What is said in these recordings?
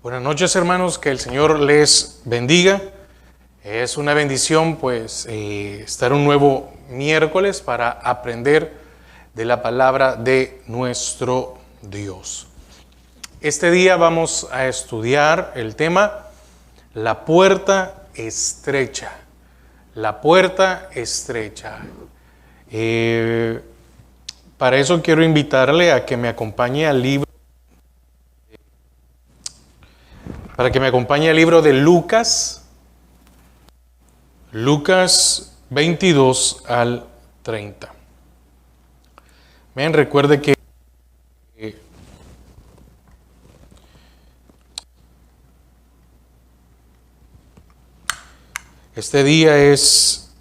Buenas noches, hermanos, que el Señor les bendiga. Es una bendición estar un nuevo miércoles para aprender de la palabra de nuestro Dios. Este día vamos a estudiar el tema la puerta estrecha. La puerta estrecha. Para eso quiero invitarle a que me acompañe al libro. Para que me acompañe al libro de Lucas 22 al 30. Recuerde que este día es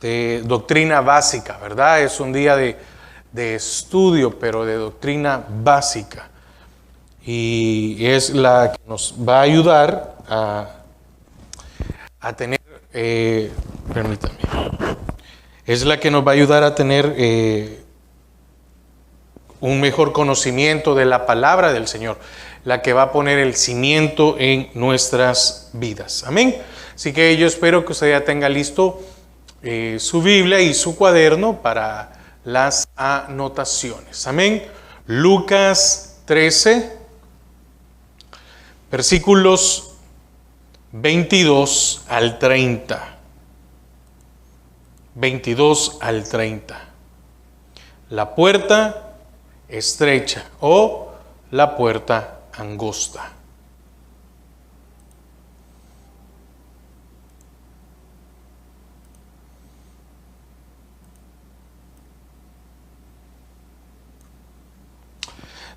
de doctrina básica, ¿verdad? Es un día de estudio, pero de doctrina básica. Y es la que nos va a ayudar a tener, permítame, es la que nos va a ayudar a tener un mejor conocimiento de la palabra del Señor, la que va a poner el cimiento en nuestras vidas. Amén. Así que yo espero que usted ya tenga listo su Biblia y su cuaderno para las anotaciones. Amén. Lucas 13. Versículos 22 al 30. 22 al 30. La puerta estrecha o la puerta angosta.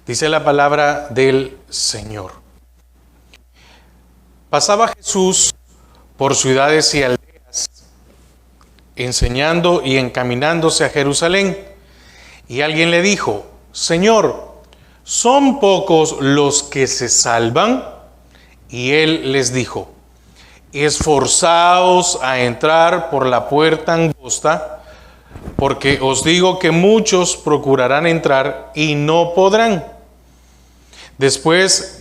Dice la palabra del Señor. Pasaba Jesús por ciudades y aldeas, enseñando y encaminándose a Jerusalén. Y alguien le dijo: Señor, ¿son pocos los que se salvan? Y él les dijo: esforzaos a entrar por la puerta angosta, porque os digo que muchos procurarán entrar y no podrán. Después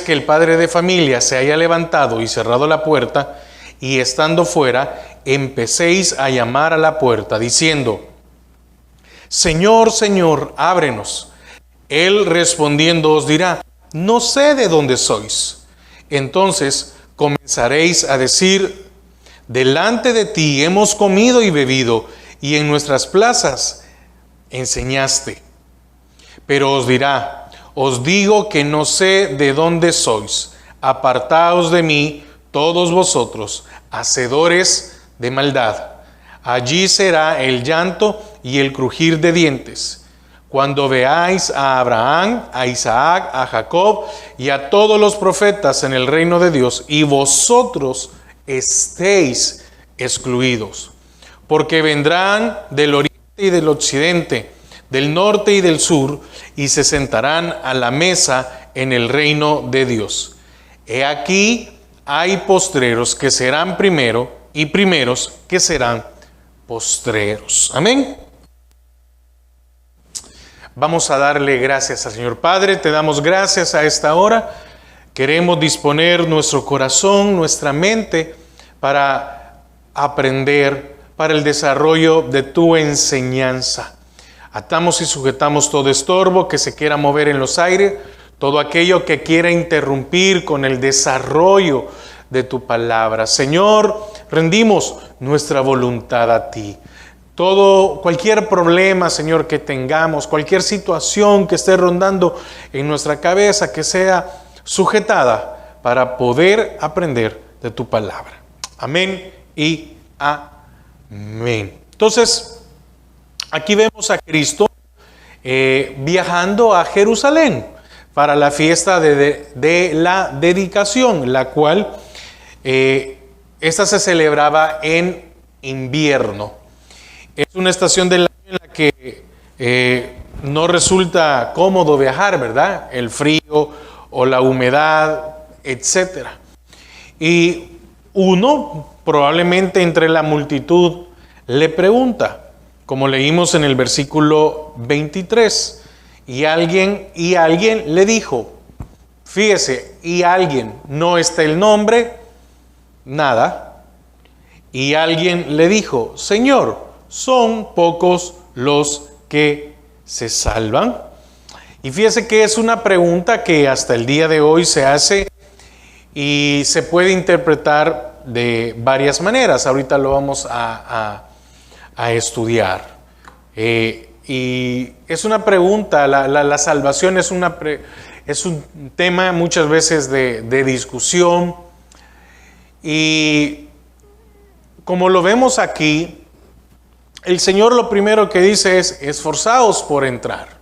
que el padre de familia se haya levantado y cerrado la puerta, y estando fuera, empecéis a llamar a la puerta, diciendo: Señor, Señor, ábrenos. Él respondiendo os dirá: no sé de dónde sois. Entonces comenzaréis a decir: delante de ti hemos comido y bebido, y en nuestras plazas enseñaste. Pero os dirá: os digo que no sé de dónde sois. Apartaos de mí, todos vosotros, hacedores de maldad. Allí será el llanto y el crujir de dientes, cuando veáis a Abraham, a Isaac, a Jacob y a todos los profetas en el reino de Dios, y vosotros estéis excluidos. Porque vendrán del oriente y del occidente, del norte y del sur, y se sentarán a la mesa en el reino de Dios. He aquí, hay postreros que serán primero, y primeros que serán postreros. Amén. Vamos a darle gracias al Señor. Padre, te damos gracias a esta hora. Queremos disponer nuestro corazón, nuestra mente, para aprender, para el desarrollo de tu enseñanza. Atamos y sujetamos todo estorbo que se quiera mover en los aires, todo aquello que quiera interrumpir con el desarrollo de tu palabra. Señor, rendimos nuestra voluntad a ti. Cualquier problema, Señor, que tengamos, cualquier situación que esté rondando en nuestra cabeza, que sea sujetada para poder aprender de tu palabra. Amén y amén. Entonces, aquí vemos a Cristo viajando a Jerusalén para la fiesta de la dedicación, la cual esta se celebraba en invierno. Es una estación del año en la que no resulta cómodo viajar, ¿verdad? El frío o la humedad, etc. Y uno, probablemente entre la multitud, le pregunta, como leímos en el versículo 23, y alguien le dijo, fíjese, y alguien, no está el nombre, nada, y alguien le dijo, Señor, son pocos los que se salvan. Y fíjese que es una pregunta que hasta el día de hoy se hace y se puede interpretar de varias maneras. Ahorita lo vamos a estudiar. Y es una pregunta, la salvación es un tema muchas veces de discusión. Y como lo vemos aquí, el Señor lo primero que dice es, esforzaos por entrar.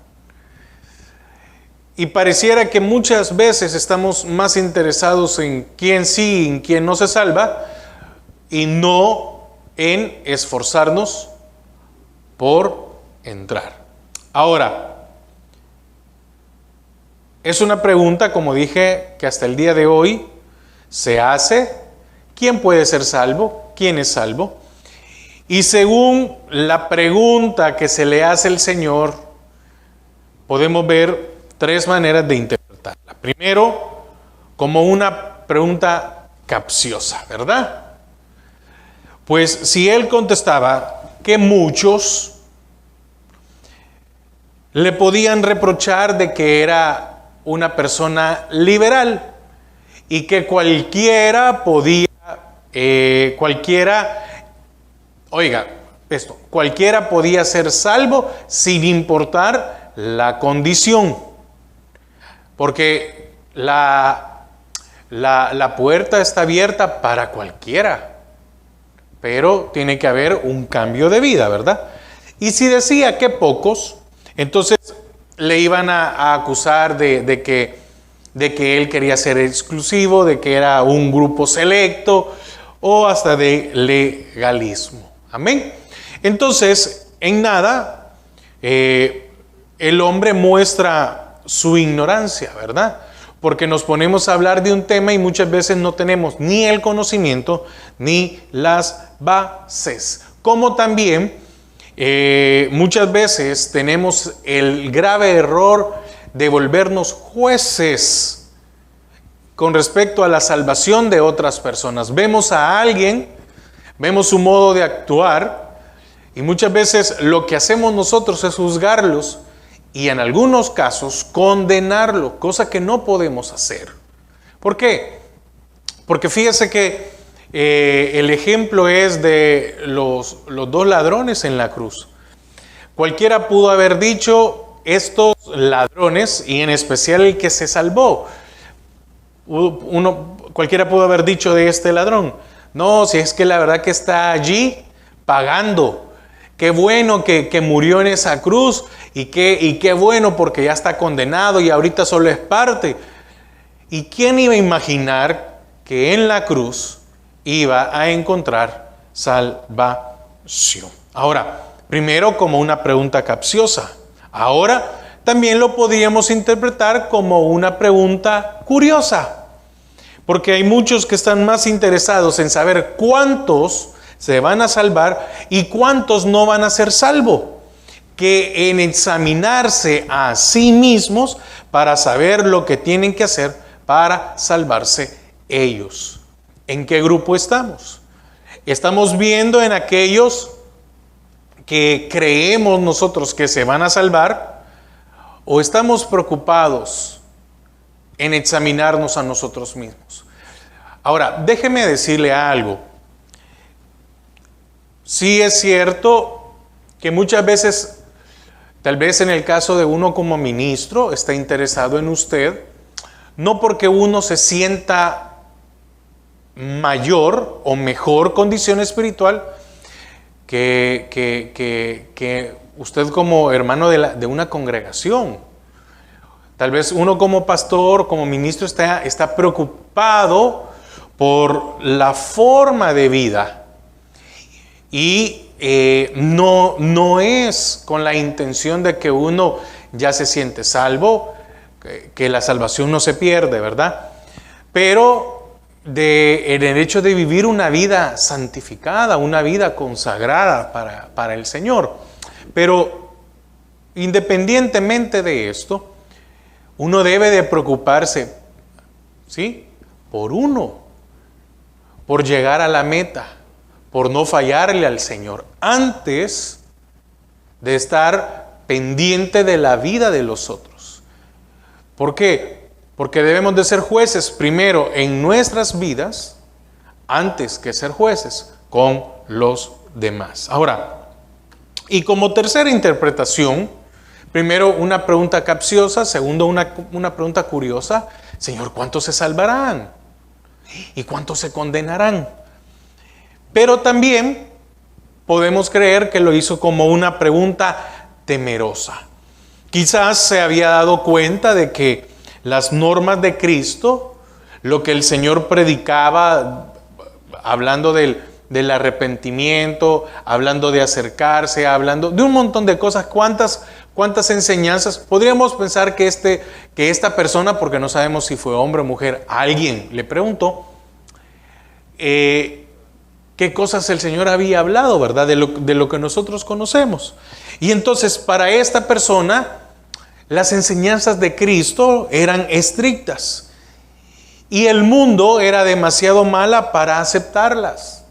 Y pareciera que muchas veces estamos más interesados en quién sí y en quién no se salva, y no en esforzarnos por entrar. Ahora, es una pregunta, como dije, que hasta el día de hoy se hace. ¿Quién puede ser salvo? ¿Quién es salvo? Y según la pregunta que se le hace al Señor, podemos ver tres maneras de interpretarla. Primero, como una pregunta capciosa, ¿verdad? Pues si él contestaba que muchos le podían reprochar de que era una persona liberal y que cualquiera podía, cualquiera podía ser salvo sin importar la condición. Porque la puerta está abierta para cualquiera, pero tiene que haber un cambio de vida, ¿verdad? Y si decía que pocos, entonces le iban a acusar de que él quería ser exclusivo, de que era un grupo selecto o hasta de legalismo. Amén. Entonces, en nada, el hombre muestra su ignorancia, ¿verdad? Porque nos ponemos a hablar de un tema y muchas veces no tenemos ni el conocimiento ni las bases. Como también muchas veces tenemos el grave error de volvernos jueces con respecto a la salvación de otras personas. Vemos a alguien, vemos su modo de actuar y muchas veces lo que hacemos nosotros es juzgarlos y en algunos casos condenarlo, cosa que no podemos hacer. ¿Por qué? Porque fíjese que el ejemplo es de los dos ladrones en la cruz. Cualquiera pudo haber dicho, estos ladrones, y en especial el que se salvó, cualquiera pudo haber dicho de este ladrón, no, si es que la verdad que está allí pagando. Qué bueno que murió en esa cruz y qué bueno porque ya está condenado y ahorita solo es parte. ¿Y quién iba a imaginar que en la cruz iba a encontrar salvación? Ahora, primero como una pregunta capciosa. Ahora también lo podríamos interpretar como una pregunta curiosa. Porque hay muchos que están más interesados en saber cuántos se van a salvar y cuántos no van a ser salvos, que en examinarse a sí mismos para saber lo que tienen que hacer para salvarse ellos. ¿En qué grupo estamos? ¿Estamos viendo en aquellos que creemos nosotros que se van a salvar o estamos preocupados en examinarnos a nosotros mismos? Ahora, déjeme decirle algo. Sí es cierto que muchas veces, tal vez en el caso de uno como ministro, está interesado en usted, no porque uno se sienta mayor o mejor condición espiritual que usted como hermano de una congregación. Tal vez uno como pastor, como ministro, está preocupado por la forma de vida. Y no es con la intención de que uno ya se siente salvo, que la salvación no se pierde, ¿verdad? Pero en el hecho de vivir una vida santificada, una vida consagrada para el Señor. Pero independientemente de esto, uno debe de preocuparse, ¿sí?, por uno, por llegar a la meta, por no fallarle al Señor, antes de estar pendiente de la vida de los otros. ¿Por qué? Porque debemos de ser jueces primero en nuestras vidas, antes que ser jueces con los demás. Ahora, y como tercera interpretación, primero una pregunta capciosa, segundo una pregunta curiosa: Señor, ¿cuántos se salvarán? ¿Y cuántos se condenarán? Pero también podemos creer que lo hizo como una pregunta temerosa. Quizás se había dado cuenta de que las normas de Cristo, lo que el Señor predicaba, hablando del arrepentimiento, hablando de acercarse, hablando de un montón de cosas, cuántas enseñanzas. Podríamos pensar que esta persona, porque no sabemos si fue hombre o mujer, alguien le preguntó qué cosas el Señor había hablado, ¿verdad? De lo que nosotros conocemos. Y entonces, para esta persona, las enseñanzas de Cristo eran estrictas y el mundo era demasiado mala para aceptarlas,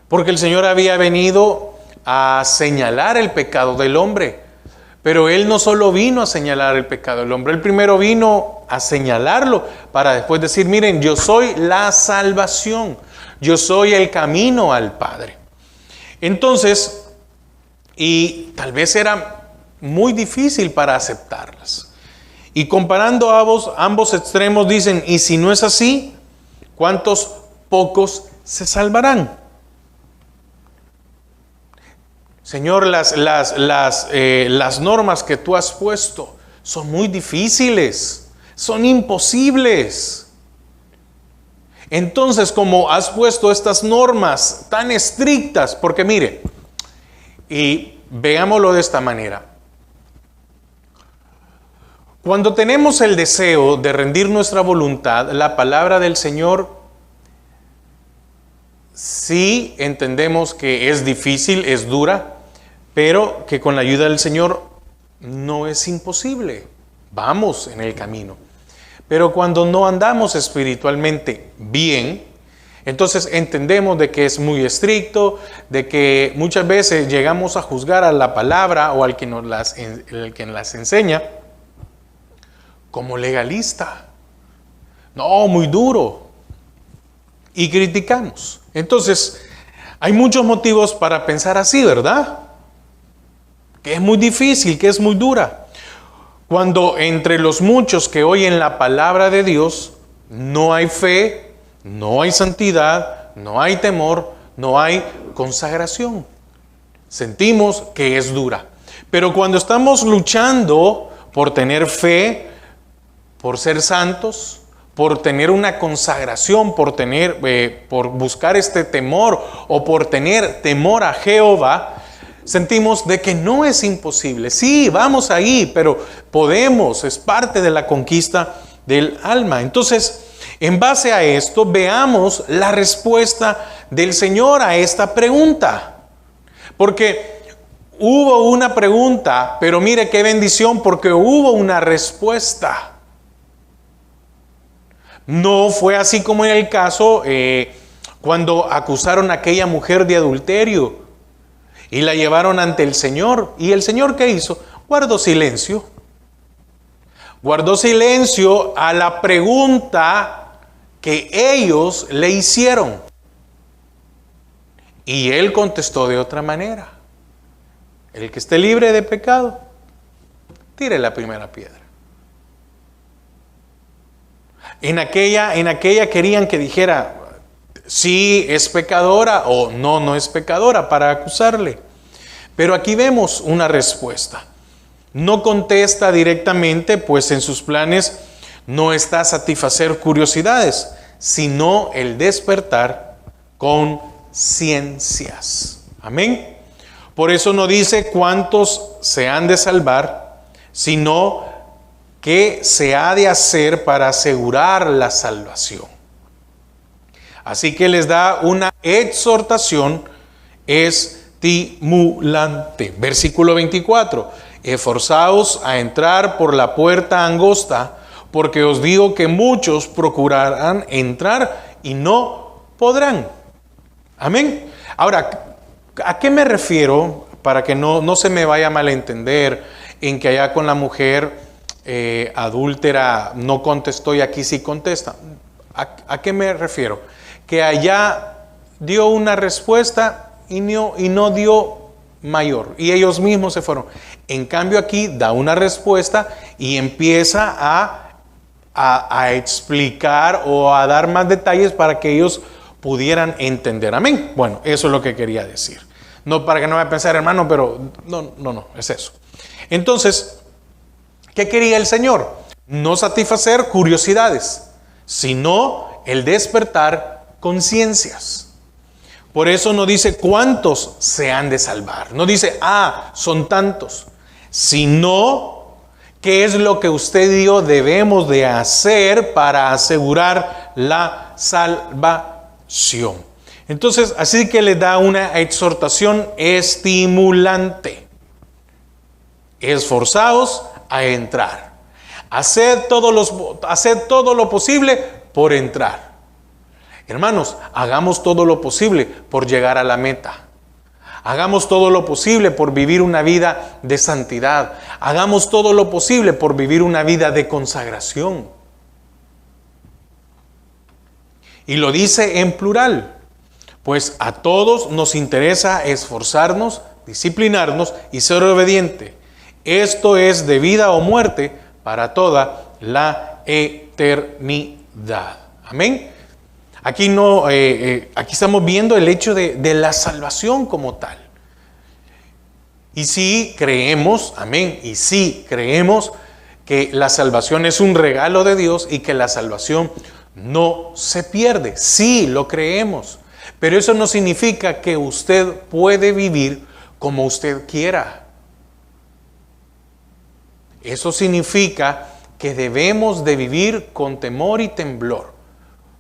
porque el Señor había venido a señalar el pecado del hombre. Pero Él no solo vino a señalar el pecado del hombre, Él primero vino a señalarlo para después decir: miren, yo soy la salvación, yo soy el camino al Padre. Entonces, y tal vez era muy difícil para aceptarlas. Y comparando ambos extremos dicen: y si no es así, ¿cuántos pocos se salvarán? Señor, las normas que tú has puesto son muy difíciles, son imposibles. Entonces, como has puesto estas normas tan estrictas, porque mire, y veámoslo de esta manera. Cuando tenemos el deseo de rendir nuestra voluntad, la palabra del Señor, sí entendemos que es difícil, es dura, pero que con la ayuda del Señor no es imposible. Vamos en el camino. Pero cuando no andamos espiritualmente bien, entonces entendemos de que es muy estricto, de que muchas veces llegamos a juzgar a la palabra o al que nos las enseña como legalista. No, muy duro. Y criticamos. Entonces, hay muchos motivos para pensar así, ¿verdad? Que es muy difícil, que es muy dura. Cuando entre los muchos que oyen la palabra de Dios, no hay fe, no hay santidad, no hay temor, no hay consagración. Sentimos que es dura. Pero cuando estamos luchando por tener fe, por ser santos, por tener una consagración, por buscar este temor o por tener temor a Jehová, sentimos de que no es imposible. Sí, vamos ahí, pero podemos, es parte de la conquista del alma. Entonces, en base a esto, veamos la respuesta del Señor a esta pregunta. Porque hubo una pregunta, pero mire qué bendición, porque hubo una respuesta. No fue así como en el caso cuando acusaron a aquella mujer de adulterio y la llevaron ante el Señor. ¿Y el Señor qué hizo? Guardó silencio. Guardó silencio a la pregunta que ellos le hicieron. Y Él contestó de otra manera: el que esté libre de pecado, tire la primera piedra. En aquella querían que dijera sí es pecadora o no, no es pecadora, para acusarle. Pero aquí vemos una respuesta. No contesta directamente, pues en sus planes no está satisfacer curiosidades, sino el despertar conciencias. Amén. Por eso no dice cuántos se han de salvar, sino qué se ha de hacer para asegurar la salvación. Así que les da una exhortación, es estimulante. Versículo 24. Esforzaos a entrar por la puerta angosta, porque os digo que muchos procurarán entrar y no podrán. Amén. Ahora, ¿a qué me refiero? Para que no se me vaya a malentender en que allá con la mujer adúltera no contestó y aquí sí contesta. ¿A qué me refiero? Que allá dio una respuesta y no dio mayor, y ellos mismos se fueron. En cambio aquí da una respuesta y empieza a explicar o a dar más detalles para que ellos pudieran entender. Amén. Bueno, eso es lo que quería decir. No para que no vaya a pensar, hermano, pero no, es eso. Entonces, ¿qué quería el Señor? No satisfacer curiosidades, sino el despertar conciencias. Por eso no dice cuántos se han de salvar. No dice, son tantos. Sino, ¿qué es lo que usted y yo debemos de hacer para asegurar la salvación? Entonces, así que le da una exhortación estimulante. Esforzaos a entrar. Haced todo lo posible por entrar. Hermanos, hagamos todo lo posible por llegar a la meta. Hagamos todo lo posible por vivir una vida de santidad. Hagamos todo lo posible por vivir una vida de consagración. Y lo dice en plural. Pues a todos nos interesa esforzarnos, disciplinarnos y ser obediente. Esto es de vida o muerte para toda la eternidad. Amén. Aquí aquí estamos viendo el hecho de la salvación como tal. Y sí creemos, amén, y sí creemos que la salvación es un regalo de Dios y que la salvación no se pierde. Sí, lo creemos. Pero eso no significa que usted puede vivir como usted quiera. Eso significa que debemos de vivir con temor y temblor,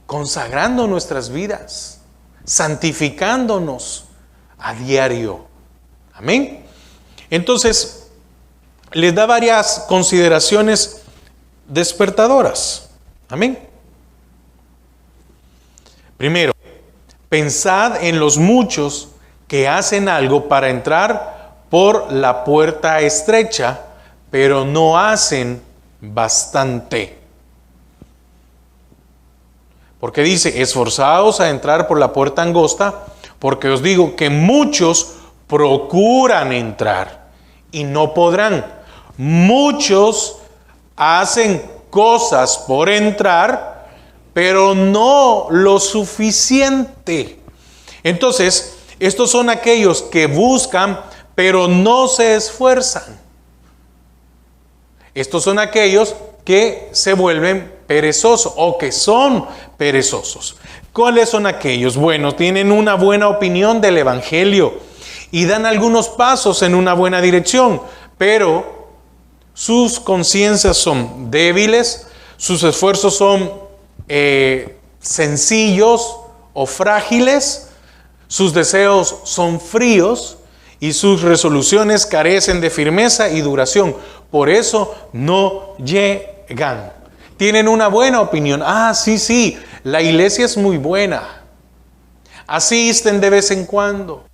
consagrando nuestras vidas, santificándonos a diario. Amén. Entonces, les da varias consideraciones despertadoras. Amén. Primero, pensad en los muchos que hacen algo para entrar por la puerta estrecha, pero no hacen bastante. Porque dice, esforzaos a entrar por la puerta angosta, porque os digo que muchos procuran entrar y no podrán. Muchos hacen cosas por entrar, pero no lo suficiente. Entonces, estos son aquellos que buscan, pero no se esfuerzan. Estos son aquellos que se vuelven perezosos o que son perezosos. ¿Cuáles son aquellos? Bueno, tienen una buena opinión del Evangelio y dan algunos pasos en una buena dirección, pero sus conciencias son débiles, sus esfuerzos son sencillos o frágiles, sus deseos son fríos y sus resoluciones carecen de firmeza y duración. Por eso no llegan. Tienen una buena opinión. Sí, la iglesia es muy buena. Asisten de vez en cuando.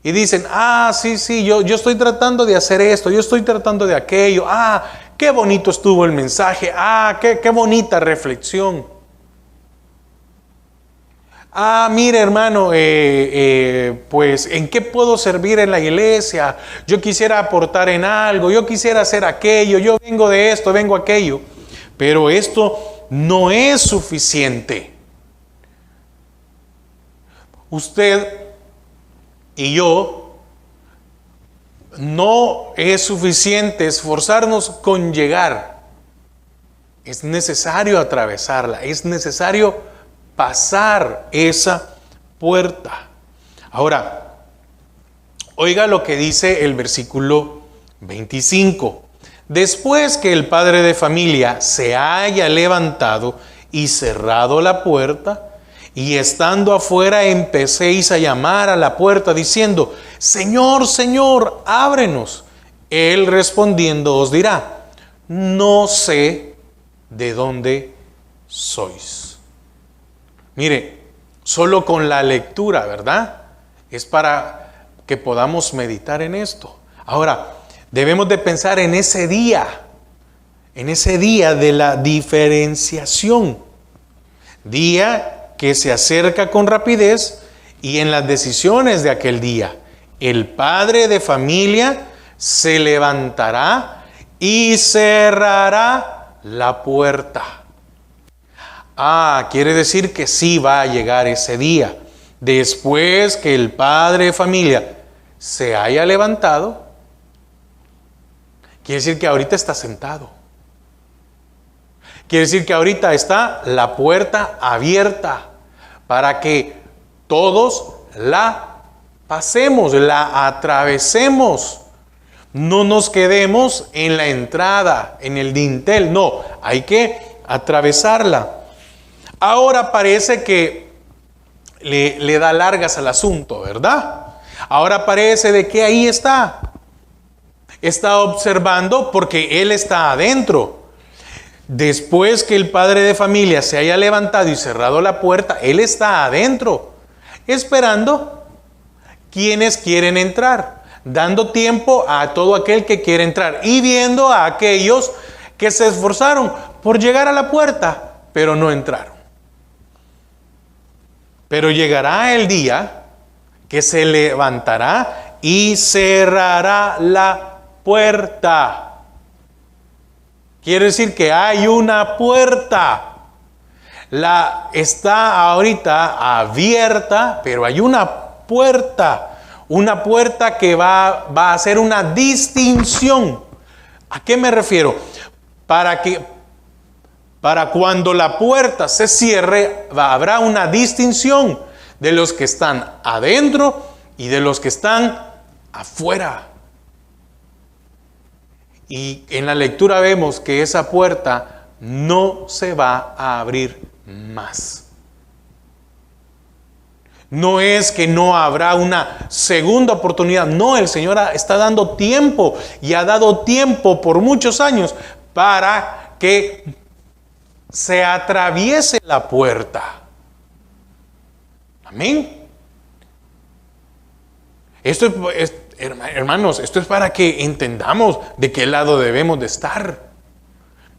Y dicen, sí, yo estoy tratando de hacer esto, yo estoy tratando de aquello. Qué bonito estuvo el mensaje. Qué bonita reflexión. Mire, hermano, pues, ¿en qué puedo servir en la iglesia? Yo quisiera aportar en algo, yo quisiera hacer aquello, yo vengo de esto, vengo aquello. Pero esto no es suficiente. Usted y yo, no es suficiente esforzarnos con llegar. Es necesario atravesarla, es necesario pasar esa puerta. Ahora, oiga lo que dice el versículo 25. Después que el padre de familia se haya levantado y cerrado la puerta, Y estando afuera empecéis a llamar a la puerta diciendo, Señor, Señor, ábrenos. Él respondiendo os dirá, no sé de dónde sois. Mire, solo con la lectura, ¿verdad? Es para que podamos meditar en esto. Ahora, debemos de pensar en ese día de la diferenciación. Día que se acerca con rapidez y en las decisiones de aquel día. El padre de familia se levantará y cerrará la puerta. Quiere decir que sí va a llegar ese día. Después que el padre de familia se haya levantado, quiere decir que ahorita está sentado. Quiere decir que ahorita está la puerta abierta para que todos la pasemos, la atravesemos. No nos quedemos en la entrada, en el dintel. No, hay que atravesarla. Ahora parece que le da largas al asunto, ¿verdad? Ahora parece de que ahí está. Está observando porque él está adentro. Después que el padre de familia se haya levantado y cerrado la puerta, él está adentro, esperando quienes quieren entrar, dando tiempo a todo aquel que quiere entrar y viendo a aquellos que se esforzaron por llegar a la puerta, pero no entraron. Pero llegará el día que se levantará y cerrará la puerta. Quiere decir que hay una puerta. Está ahorita abierta, pero hay una puerta. Una puerta que va a hacer una distinción. ¿A qué me refiero? Para cuando la puerta se cierre, habrá una distinción de los que están adentro y de los que están afuera. Y en la lectura vemos que esa puerta no se va a abrir más. No es que no habrá una segunda oportunidad. No, el Señor está dando tiempo y ha dado tiempo por muchos años para que se atraviese la puerta. Amén. Hermanos, esto es para que entendamos de qué lado debemos de estar.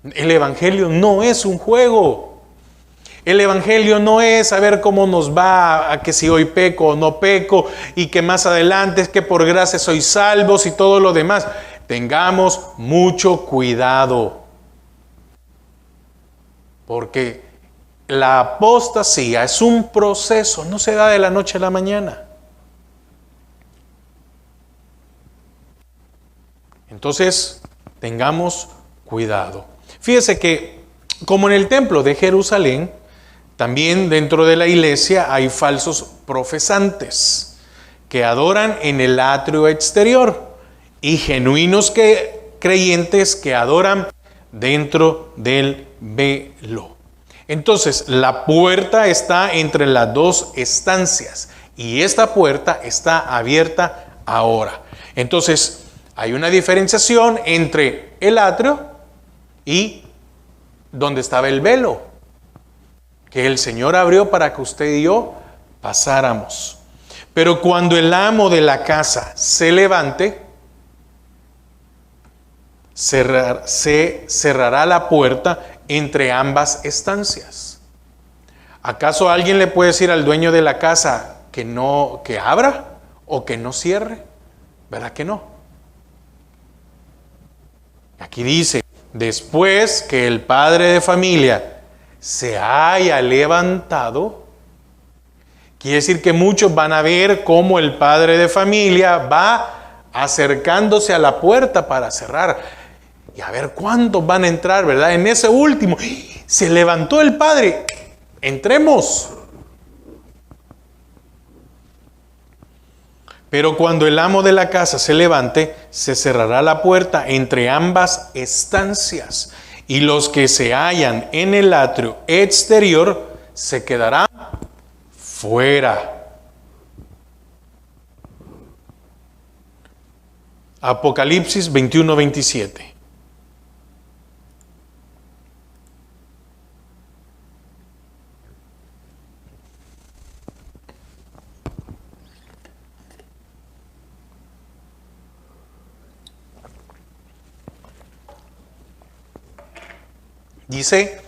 El Evangelio no es un juego. El Evangelio no es saber cómo nos va, a que si hoy peco o no peco, y que más adelante es que por gracia soy salvos y todo lo demás. Tengamos mucho cuidado. Porque la apostasía es un proceso, no se da de la noche a la mañana. Entonces, tengamos cuidado. Fíjese que, como en el templo de Jerusalén, también dentro de la iglesia hay falsos profesantes que adoran en el atrio exterior y genuinos creyentes que adoran dentro del velo. Entonces, la puerta está entre las dos estancias y esta puerta está abierta ahora. Entonces, hay una diferenciación entre el atrio y donde estaba el velo, que el Señor abrió para que usted y yo pasáramos. Pero cuando el amo de la casa se levante, se cerrará la puerta entre ambas estancias. ¿Acaso alguien le puede decir al dueño de la casa que abra o que no cierre? ¿Verdad que no? Aquí dice, después que el padre de familia se haya levantado, quiere decir que muchos van a ver cómo el padre de familia va acercándose a la puerta para cerrar. Y a ver cuántos van a entrar, ¿verdad? En ese último, se levantó el padre, entremos. Pero cuando el amo de la casa se levante, se cerrará la puerta entre ambas estancias, y los que se hallan en el atrio exterior se quedarán fuera. Apocalipsis 21-27. Dice,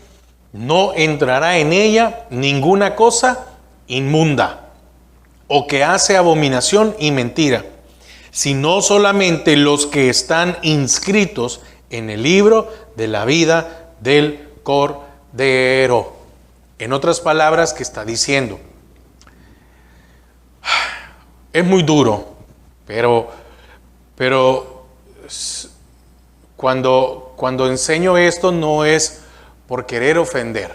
no entrará en ella ninguna cosa inmunda o que hace abominación y mentira, sino solamente los que están inscritos en el libro de la vida del Cordero. En otras palabras, ¿qué está diciendo? Es muy duro, pero cuando enseño esto no es por querer ofender,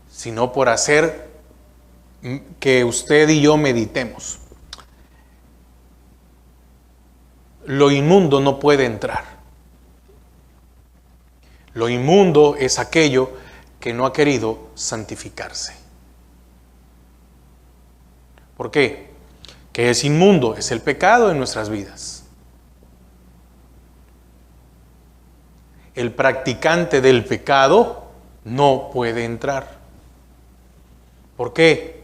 sino por hacer que usted y yo meditemos. Lo inmundo no puede entrar. Lo inmundo es aquello que no ha querido santificarse. ¿Por qué? ¿Qué es inmundo? Es el pecado en nuestras vidas. El practicante del pecado no puede entrar. ¿Por qué?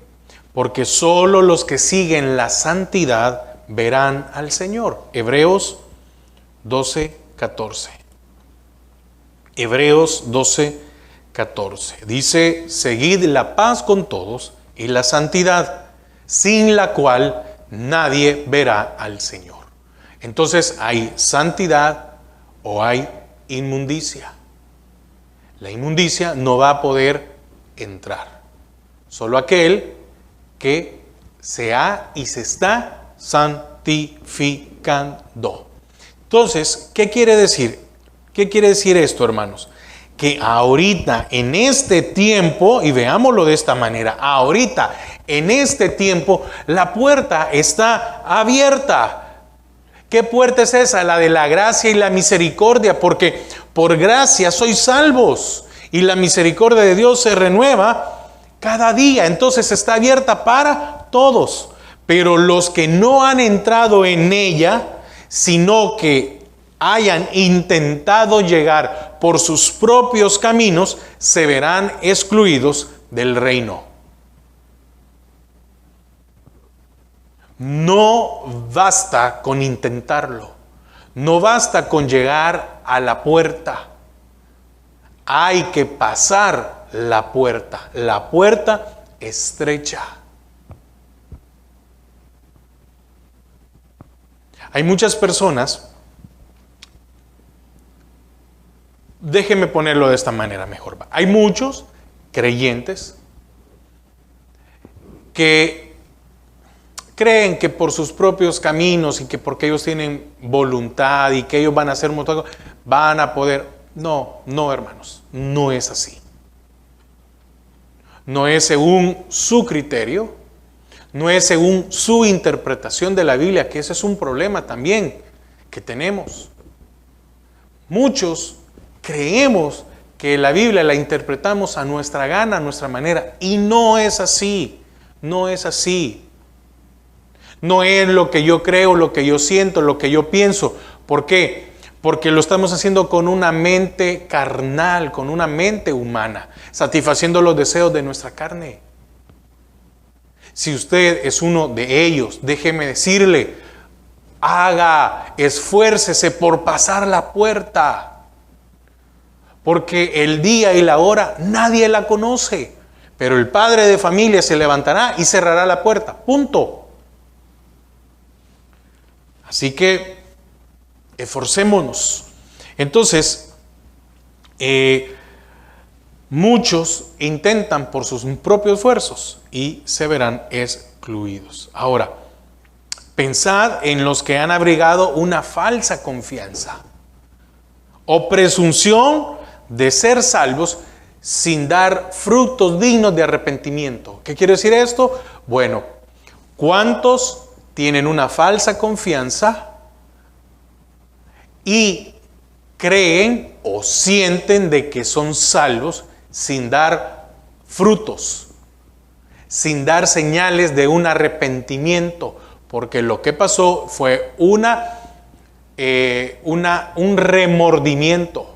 Porque solo los que siguen la santidad verán al Señor. Hebreos 12:14. Hebreos 12:14. Dice, seguid la paz con todos y la santidad, sin la cual nadie verá al Señor. Entonces, ¿hay santidad o hay inmundicia? La inmundicia no va a poder entrar. Solo aquel que se ha y se está santificando. Entonces, ¿qué quiere decir? ¿Qué quiere decir esto, hermanos? Que ahorita, en este tiempo, y veámoslo de esta manera, ahorita, en este tiempo, la puerta está abierta. ¿Qué puerta es esa? La de la gracia y la misericordia, porque por gracia sois salvos y la misericordia de Dios se renueva cada día. Entonces está abierta para todos, pero los que no han entrado en ella, sino que hayan intentado llegar por sus propios caminos, se verán excluidos del reino. No basta con intentarlo, no basta con llegar a la puerta, hay que pasar la puerta estrecha. Hay muchas personas, déjeme ponerlo de esta manera mejor, hay muchos creyentes que creen que por sus propios caminos y que porque ellos tienen voluntad y que ellos van a hacer un montón, van a poder. No, hermanos, no es así. No es según su criterio, no es según su interpretación de la Biblia, que ese es un problema también que tenemos. Muchos creemos que la Biblia la interpretamos a nuestra gana, a nuestra manera, y no es así, no es así. No es lo que yo creo, lo que yo siento, lo que yo pienso. ¿Por qué? Porque lo estamos haciendo con una mente carnal, con una mente humana, satisfaciendo los deseos de nuestra carne. Si usted es uno de ellos, déjeme decirle, esfuércese por pasar la puerta. Porque el día y la hora nadie la conoce. Pero el padre de familia se levantará y cerrará la puerta. Punto. Así que esforcémonos. Entonces, muchos intentan por sus propios esfuerzos y se verán excluidos. Ahora, pensad en los que han abrigado una falsa confianza o presunción de ser salvos sin dar frutos dignos de arrepentimiento. ¿Qué quiere decir esto? Bueno, ¿cuántos tienen una falsa confianza y creen o sienten de que son salvos sin dar frutos, sin dar señales de un arrepentimiento, porque lo que pasó fue un remordimiento.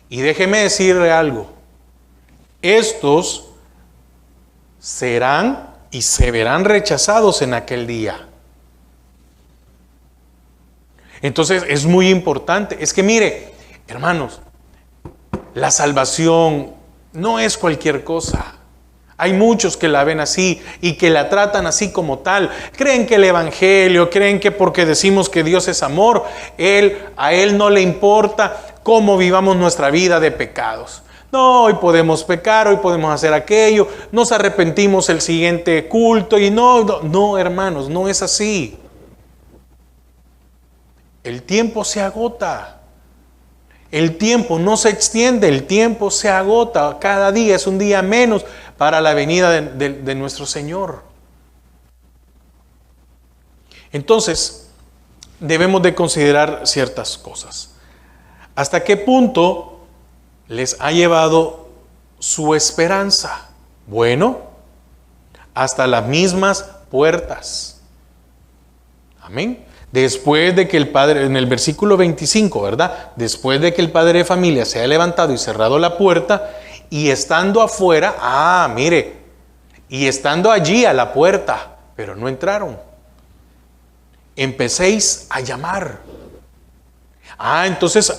Y déjeme decirle algo, estos serán y se verán rechazados en aquel día. Entonces es muy importante. Es que mire, hermanos, la salvación no es cualquier cosa. Hay muchos que la ven así y que la tratan así como tal. Creen que el evangelio, creen que porque decimos que Dios es amor, a Él no le importa cómo vivamos nuestra vida de pecados. No, hoy podemos pecar, hoy podemos hacer aquello, nos arrepentimos el siguiente culto y no, hermanos, no es así. El tiempo se agota. El tiempo no se extiende, el tiempo se agota. Cada día es un día menos para la venida de nuestro Señor. Entonces, debemos de considerar ciertas cosas. ¿Hasta qué punto les ha llevado su esperanza? Bueno, hasta las mismas puertas. Amén. Después de que el padre, en el versículo 25, ¿verdad? Después de que el padre de familia se ha levantado y cerrado la puerta, y estando afuera, mire, y estando allí a la puerta, pero no entraron. Empecéis a llamar. Entonces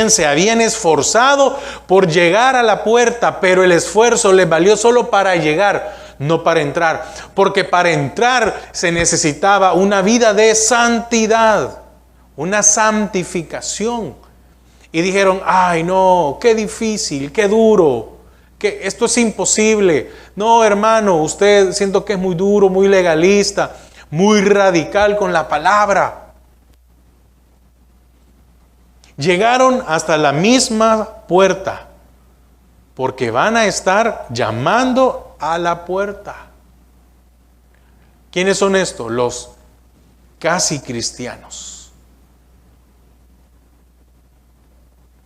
se habían esforzado por llegar a la puerta, pero el esfuerzo les valió solo para llegar, no para entrar, porque para entrar se necesitaba una vida de santidad, una santificación. Y dijeron, ay no, qué difícil, qué duro, que esto es imposible. No, hermano, usted siento que es muy duro, muy legalista, muy radical con la palabra. Llegaron hasta la misma puerta, porque van a estar llamando a la puerta. ¿Quiénes son estos? Los casi cristianos.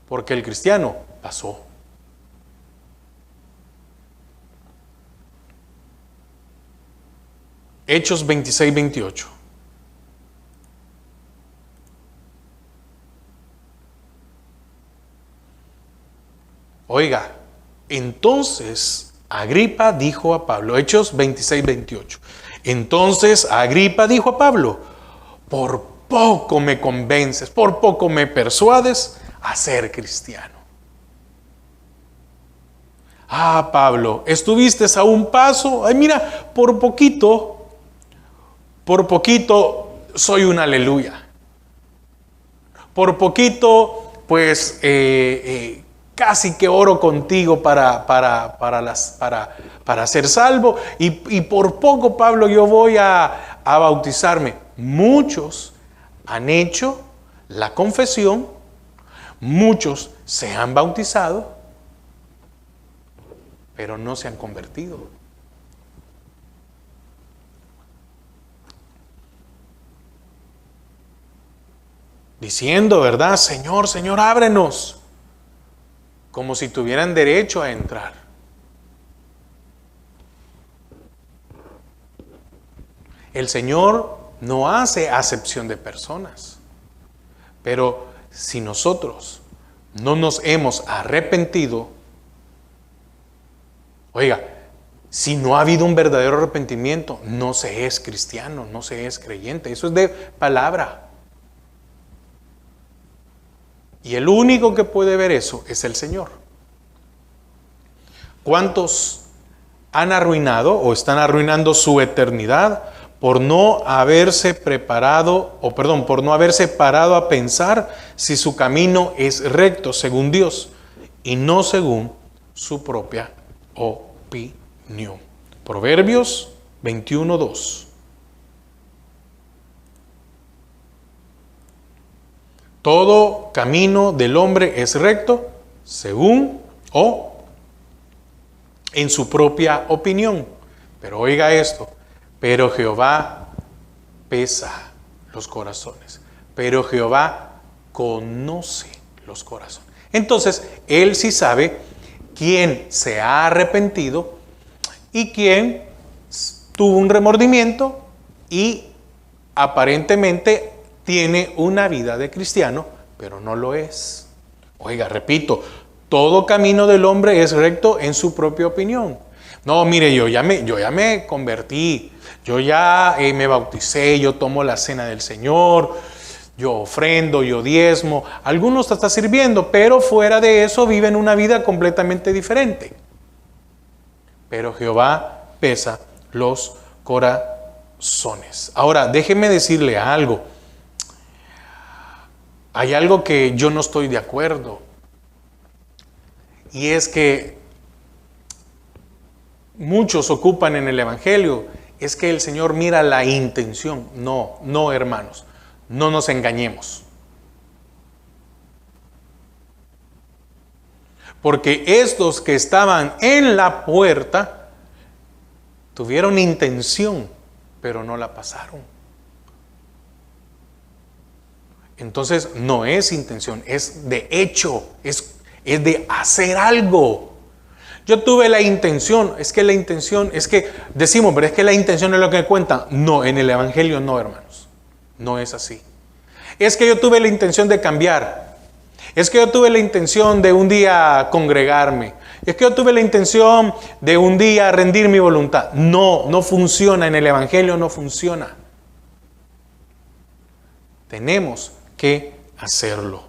Porque el cristiano pasó. Hechos 26-28. Oiga, entonces Agripa dijo a Pablo, Hechos 26-28. Entonces Agripa dijo a Pablo, por poco me convences, por poco me persuades a ser cristiano. Pablo, estuviste a un paso, mira, por poquito soy un aleluya. Por poquito, pues, casi que oro contigo para ser salvo. Y por poco, Pablo, yo voy a bautizarme. Muchos han hecho la confesión, muchos se han bautizado, pero no se han convertido. Diciendo, ¿verdad? Señor, Señor, ábrenos. Como si tuvieran derecho a entrar. El Señor no hace acepción de personas. Pero si nosotros no nos hemos arrepentido, oiga, si no ha habido un verdadero arrepentimiento, no se es cristiano, no se es creyente. Eso es de palabra. Y el único que puede ver eso es el Señor. ¿Cuántos han arruinado o están arruinando su eternidad por no haberse preparado, por no haberse parado a pensar si su camino es recto según Dios y no según su propia opinión? Proverbios 21:2. Todo camino del hombre es recto según o en su propia opinión. Pero oiga esto, pero Jehová pesa los corazones. Pero Jehová conoce los corazones. Entonces, Él sí sabe quién se ha arrepentido y quien tuvo un remordimiento y aparentemente tiene una vida de cristiano, pero no lo es. Oiga, repito, todo camino del hombre es recto en su propia opinión. No, mire, yo ya me convertí, yo ya me bauticé, yo tomo la cena del Señor, yo ofrendo, yo diezmo. Algunos te están sirviendo, pero fuera de eso viven una vida completamente diferente. Pero Jehová pesa los corazones. Ahora, déjeme decirle algo. Hay algo que yo no estoy de acuerdo. Y es que muchos ocupan en el Evangelio, es que el Señor mira la intención. No, hermanos, no nos engañemos. Porque estos que estaban en la puerta tuvieron intención, pero no la pasaron. Entonces no es intención, es de hecho, es de hacer algo. Yo tuve la intención, es que decimos, pero es que la intención es lo que cuenta. No, en el Evangelio no, hermanos. No es así. Es que yo tuve la intención de cambiar. Es que yo tuve la intención de un día congregarme. Es que yo tuve la intención de un día rendir mi voluntad. No funciona. En el Evangelio no funciona. Tenemos que hacerlo.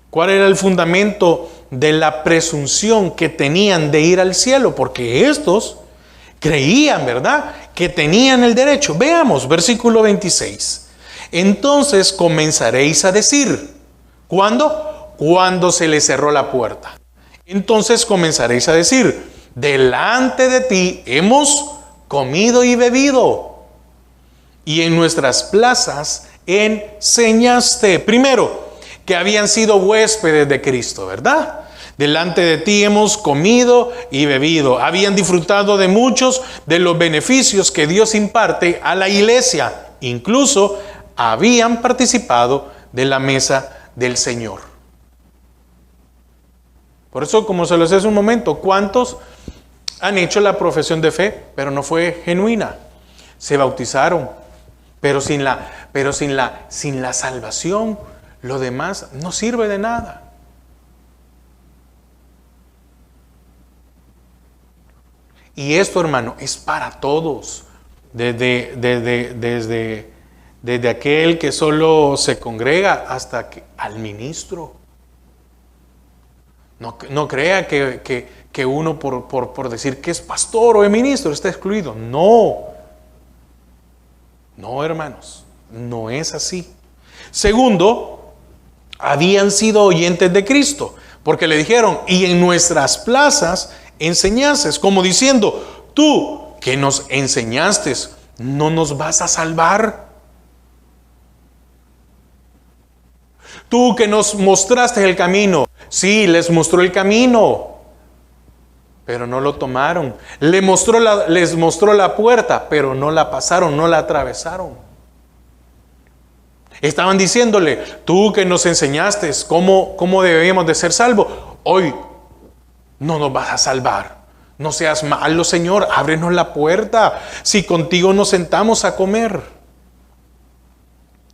¿Cuál era el fundamento de la presunción que tenían de ir al cielo? Porque estos creían, ¿verdad?, que tenían el derecho. Veamos, versículo 26. Entonces comenzaréis a decir, ¿cuándo? Cuando se les cerró la puerta. Entonces comenzaréis a decir, delante de ti hemos comido y bebido, y en nuestras plazas enseñaste. Primero, que habían sido huéspedes de Cristo, ¿verdad? Delante de ti hemos comido y bebido. Habían disfrutado de muchos de los beneficios que Dios imparte a la iglesia. Incluso habían participado de la mesa del Señor. Por eso, como se los decía hace un momento, ¿cuántos han hecho la profesión de fe, pero no fue genuina? Se bautizaron, pero sin la salvación, lo demás no sirve de nada. Y esto, hermano, es para todos. Desde aquel que solo se congrega hasta al ministro. No crea que uno por decir que es pastor o es ministro está excluido. No, hermanos, no es así. Segundo, habían sido oyentes de Cristo, porque le dijeron, y en nuestras plazas enseñases, como diciendo, tú que nos enseñaste, ¿no nos vas a salvar? Tú que nos mostraste el camino. Sí, les mostró el camino, pero no lo tomaron. Les mostró la puerta, pero no la pasaron, no la atravesaron. Estaban diciéndole, tú que nos enseñaste cómo debíamos de ser salvos, hoy no nos vas a salvar. No seas malo, Señor, ábrenos la puerta. Si contigo nos sentamos a comer.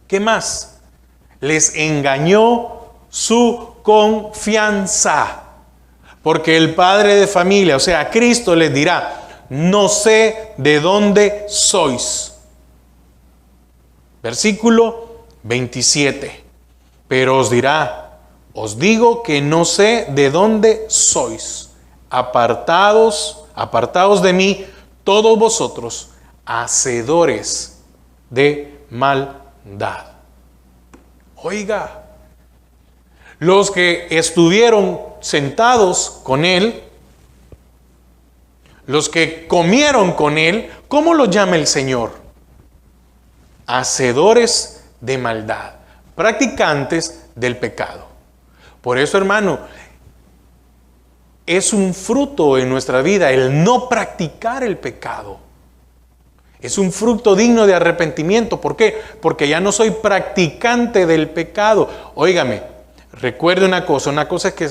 ¿Qué más? Les engañó su confianza. Porque el padre de familia, o sea, Cristo les dirá, no sé de dónde sois. Versículo 27. Pero os dirá, os digo que no sé de dónde sois. Apartados de mí, todos vosotros, hacedores de maldad. Oiga, los que estuvieron sentados con él, los que comieron con él, ¿cómo los llama el Señor? Hacedores de maldad, practicantes del pecado. Por eso, hermano, es un fruto en nuestra vida el no practicar el pecado. Es un fruto digno de arrepentimiento. ¿Por qué? Porque ya no soy practicante del pecado. Óigame, recuerde una cosa es que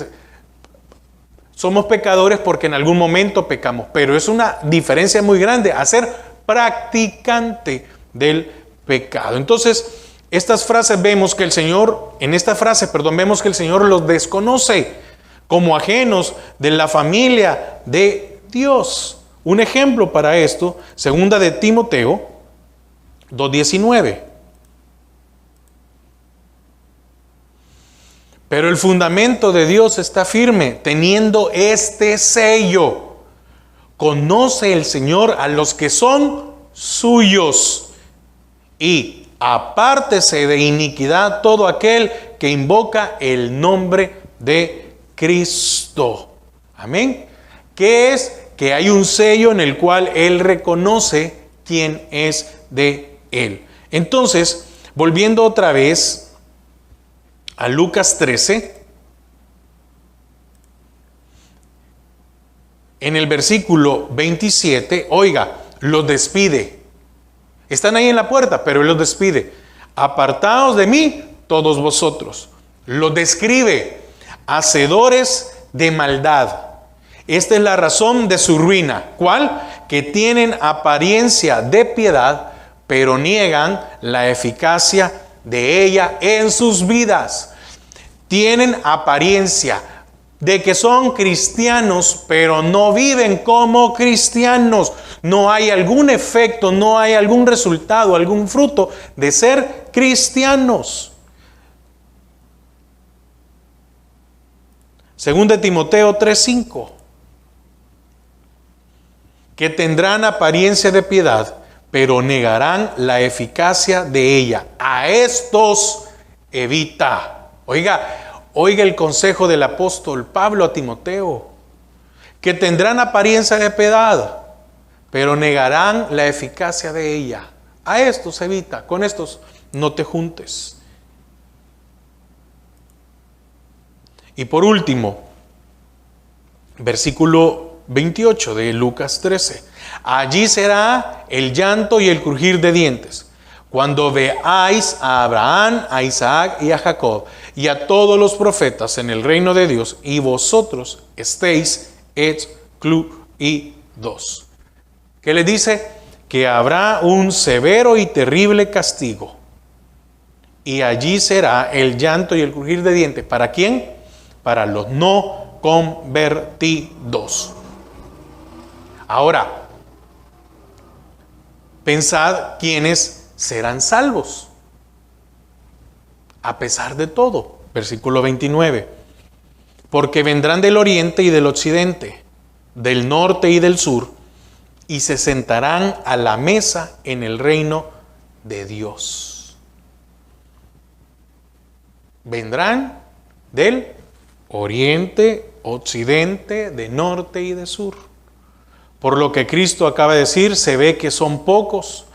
Somos pecadores porque en algún momento pecamos, pero es una diferencia muy grande a ser practicante del pecado. Entonces, estas frases vemos que el Señor, en esta frase, perdón, vemos que el Señor los desconoce como ajenos de la familia de Dios. Un ejemplo para esto, segunda de Timoteo 2:19. Pero el fundamento de Dios está firme, teniendo este sello. Conoce el Señor a los que son suyos, y apártese de iniquidad todo aquel que invoca el nombre de Cristo. Amén. ¿Qué es? Que hay un sello en el cual Él reconoce quién es de Él. Entonces, volviendo otra vez a Lucas 13, en el versículo 27, oiga, los despide. Están ahí en la puerta, pero Él los despide. Apartaos de mí, todos vosotros. Los describe, hacedores de maldad. Esta es la razón de su ruina. ¿Cuál? Que tienen apariencia de piedad, pero niegan la eficacia de ella en sus vidas. Tienen apariencia de que son cristianos, pero no viven como cristianos. No hay algún efecto, no hay algún resultado, algún fruto de ser cristianos. Según de Timoteo 3:5, que tendrán apariencia de piedad, pero negarán la eficacia de ella. A estos evita. Oiga el consejo del apóstol Pablo a Timoteo, que tendrán apariencia de piedad, pero negarán la eficacia de ella. A estos evita, con estos no te juntes. Y por último, versículo 28 de Lucas 13. Allí será el llanto y el crujir de dientes, cuando veáis a Abraham, a Isaac y a Jacob y a todos los profetas en el reino de Dios, y vosotros estéis excluidos. ¿Qué le dice? Que habrá un severo y terrible castigo, y allí será el llanto y el crujir de dientes. ¿Para quién? Para los no convertidos. Ahora, pensad quiénes serán salvos a pesar de todo. Versículo 29. Porque vendrán del oriente y del occidente, del norte y del sur, y se sentarán a la mesa en el reino de Dios. Vendrán del oriente, occidente, de norte y de sur. Por lo que Cristo acaba de decir, se ve que son pocos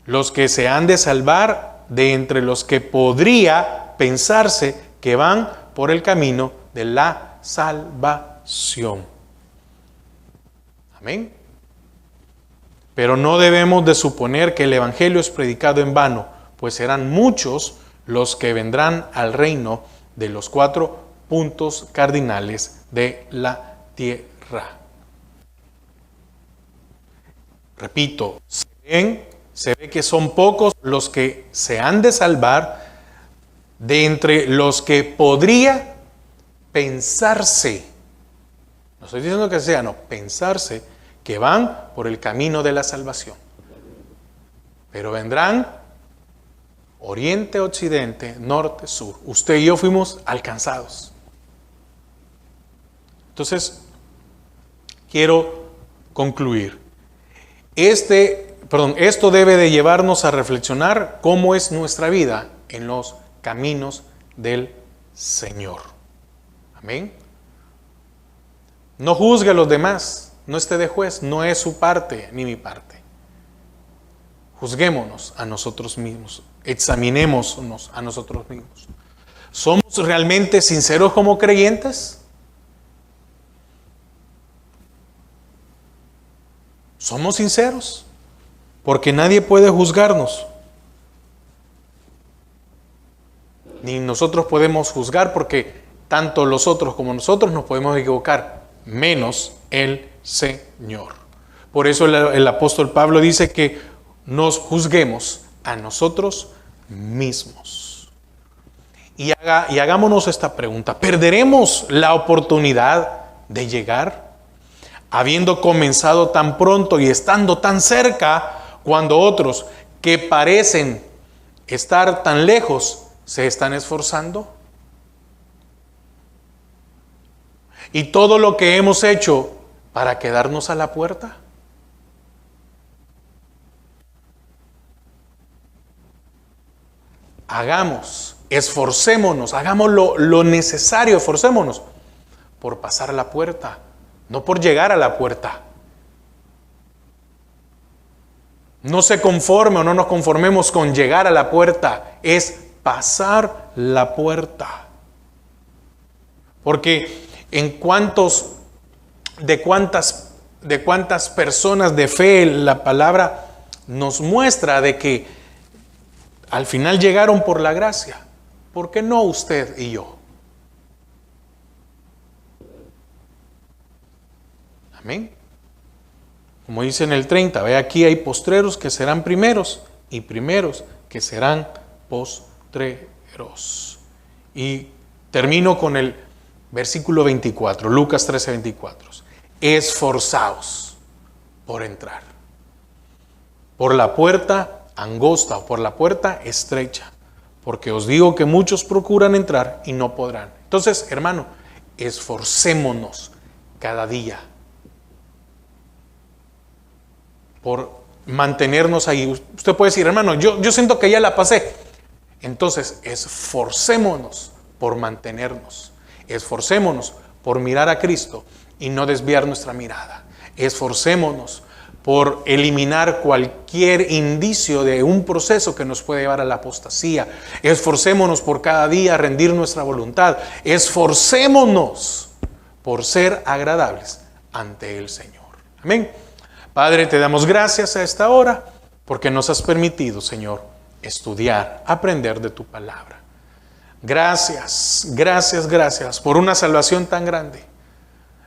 los que se han de salvar de entre los que podría pensarse que van por el camino de la salvación. Amén. Pero no debemos de suponer que el evangelio es predicado en vano, pues serán muchos los que vendrán al reino de los 4 puntos cardinales de la tierra. Repito, se ve que son pocos los que se han de salvar de entre los que podría pensarse, no estoy diciendo que sea, no, pensarse que van por el camino de la salvación. Pero vendrán oriente, occidente, norte, sur. Usted y yo fuimos alcanzados. Entonces, quiero concluir. Esto debe de llevarnos a reflexionar cómo es nuestra vida en los caminos del Señor. Amén. No juzgue a los demás, no esté de juez, no es su parte ni mi parte. Juzguémonos a nosotros mismos, examinémonos a nosotros mismos. ¿Somos realmente sinceros como creyentes? ¿Somos sinceros? Porque nadie puede juzgarnos. Ni nosotros podemos juzgar porque tanto los otros como nosotros nos podemos equivocar, menos el Señor. Por eso el apóstol Pablo dice que nos juzguemos a nosotros mismos. Y hagámonos esta pregunta: ¿perderemos la oportunidad de llegar, habiendo comenzado tan pronto y estando tan cerca, cuando otros que parecen estar tan lejos se están esforzando? ¿Y todo lo que hemos hecho para quedarnos a la puerta? Esforcémonos, hagamos lo necesario, esforcémonos por pasar la puerta, no por llegar a la puerta. No se conforme o no nos conformemos con llegar a la puerta, es pasar la puerta. Porque de cuántas personas de fe la palabra nos muestra de que al final llegaron por la gracia. ¿Por qué no usted y yo? Amén. Como dice en el 30, ve, aquí hay postreros que serán primeros y primeros que serán postreros. Y termino con el versículo 24, Lucas 13, 24. Esforzaos por entrar por la puerta angosta o por la puerta estrecha, porque os digo que muchos procuran entrar y no podrán. Entonces, hermano, esforcémonos cada día por mantenernos ahí. Usted puede decir: hermano, yo siento que ya la pasé. Entonces, esforcémonos por mantenernos. Esforcémonos por mirar a Cristo y no desviar nuestra mirada. Esforcémonos por eliminar cualquier indicio de un proceso que nos puede llevar a la apostasía. Esforcémonos por cada día rendir nuestra voluntad. Esforcémonos por ser agradables ante el Señor. Amén. Padre, te damos gracias a esta hora porque nos has permitido, Señor, estudiar, aprender de tu palabra. Gracias, gracias, gracias por una salvación tan grande,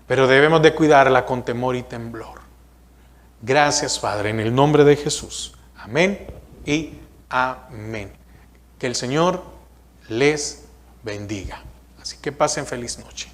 pero debemos de cuidarla con temor y temblor. Gracias, Padre, en el nombre de Jesús. Amén y amén. Que el Señor les bendiga. Así que pasen feliz noche.